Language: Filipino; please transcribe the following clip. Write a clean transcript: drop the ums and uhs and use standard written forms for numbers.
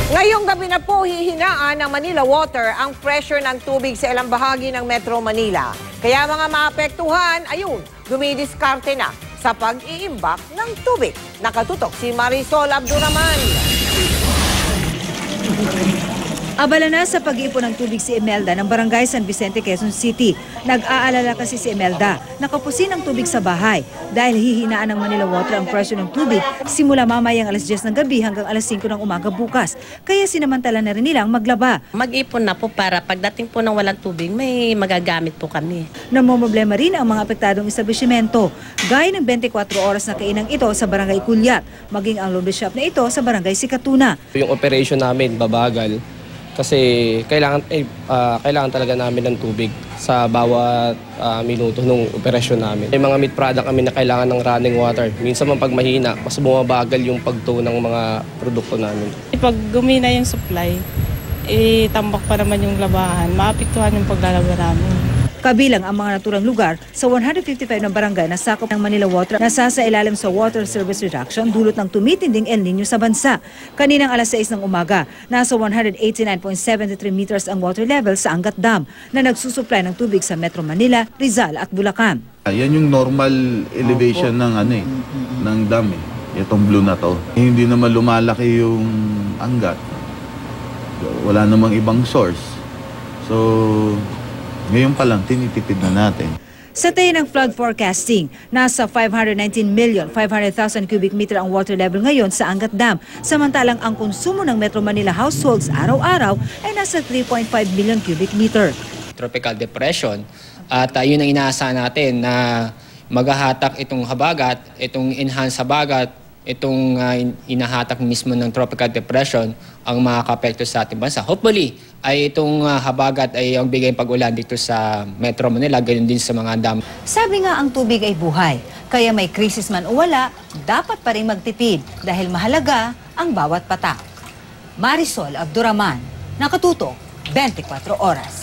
Ngayong gabi na po hihinaan ng Manila Water ang pressure ng tubig sa ilang bahagi ng Metro Manila. Kaya mga maapektuhan, ayun, dumidiskarte na sa pag-iimbak ng tubig. Nakatutok si Marisol Abduraman. Abala na sa pag-iipon ng tubig si Imelda ng Barangay San Vicente, Quezon City. Nag-aalala kasi si Imelda na kapusin ang tubig sa bahay dahil hihinaan ng Manila Water ang presyo ng tubig simula mamayang alas 10 ng gabi hanggang alas 5 ng umaga bukas. Kaya sinamantala na rin nilang maglaba. Mag-ipon na po para pagdating po ng walang tubig, may magagamit po kami. Namomroblema rin ang mga apektadong establishmento, gaya ng 24 oras na kainang ito sa Barangay Kulyat, maging ang laundry shop na ito sa Barangay Sikatuna. Yung operation namin babagal kasi kailangan talaga namin ng tubig sa bawat minuto ng operasyon namin. May mga meat product kami na kailangan ng running water. Minsan man pag mahina, mas bumabagal yung pagtuo ng mga produkto namin. Pag gumina yung supply, tambak pa naman yung labahan, maapektuhan yung paglalaba namin. Kabilang ang mga naturang lugar sa 155 ng barangay na sakop ng Manila Water na sasailalim sa water service reduction dulot ng tumitinding El Nino sa bansa. Kaninang alas 6 ng umaga, nasa 189.73 meters ang water level sa Angat Dam na nagsusupply ng tubig sa Metro Manila, Rizal at Bulacan. Yan yung normal elevation ng ng dam Itong blue na to. Hindi naman lumalaki yung Angat. Wala namang ibang source. So ngayon pa lang, tinitipid na natin. Sa tayo ng flood forecasting, nasa 519,500,000 cubic meter ang water level ngayon sa Angat Dam. Samantalang ang konsumo ng Metro Manila households araw-araw ay nasa 3.5 million cubic meter. Tropical depression at yun ang inaasahan natin na maghahatak itong habagat, itong enhanced habagat, itong inahatak mismo ng tropical depression ang makakapekto sa ating bansa. Hopefully, ay itong habagat ay ang bigay pag-ulan dito sa Metro Manila, ganyan din sa mga dam. Sabi nga ang tubig ay buhay, kaya may krisis man o wala, dapat pa rin magtipid dahil mahalaga ang bawat patak. Marisol Abduraman, Nakatutok, 24 Oras.